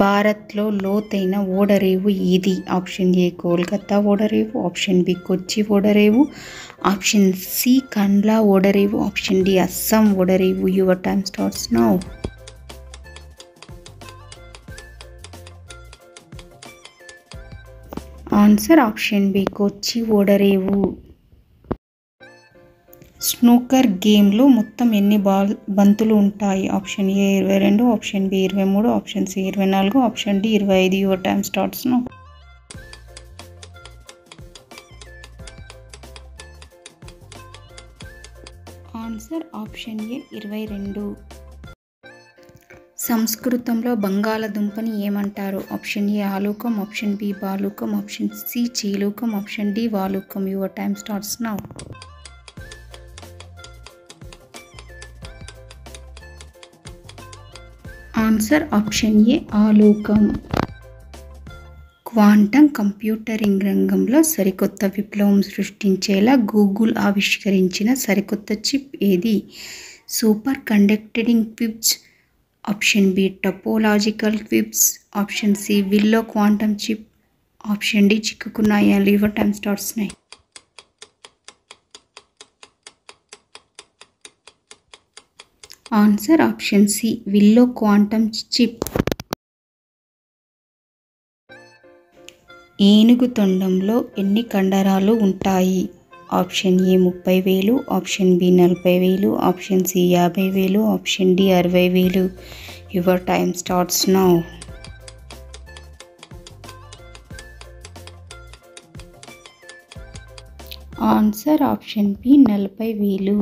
భారత్లో లోతైన ఓడరేవు ఏది? ఆప్షన్ ఏ కోల్కతా ఓడరేవు, ఆప్షన్ బి కొచ్చి ఓడరేవు, ఆప్షన్ సి కండ్లా ఓడరేవు, ఆప్షన్ డి అస్సాం ఓడరేవు. Your time starts now. Answer option B Kochi ఓడరేవు. స్నూకర్ గేమ్లో మొత్తం ఎన్ని బంతులు ఉంటాయి? Option A 22, option B 23, option C 24, option D 25. Your time starts now. Answer option A 22. సంస్కృతంలో బంగాళదుంపని ఏమంటారు? ఆప్షన్ ఏ ఆలూకం, ఆప్షన్ బి బాలూకం, ఆప్షన్ సి చీలూకం, ఆప్షన్ డి వాలూకం. Your time starts now. Answer option A ఆలూకం. క్వాంటం కంప్యూటరింగ్ రంగంలో సరికొత్త విప్లవం సృష్టించేలా గూగుల్ ఆవిష్కరించిన సరికొత్త చిప్ ఏది? Super conducting qubits, option B topological qubits, option C willow quantum chip, option D చిక్కుకున్నాయా? Your time starts now. Answer option C willow quantum chip. ఏనుగు తొండంలో ఎన్ని కండరాలు ఉంటాయి? Option A 30,000, option B 40,000, option C 50,000, option D 60,000. Your time starts now. Answer option B 40,000.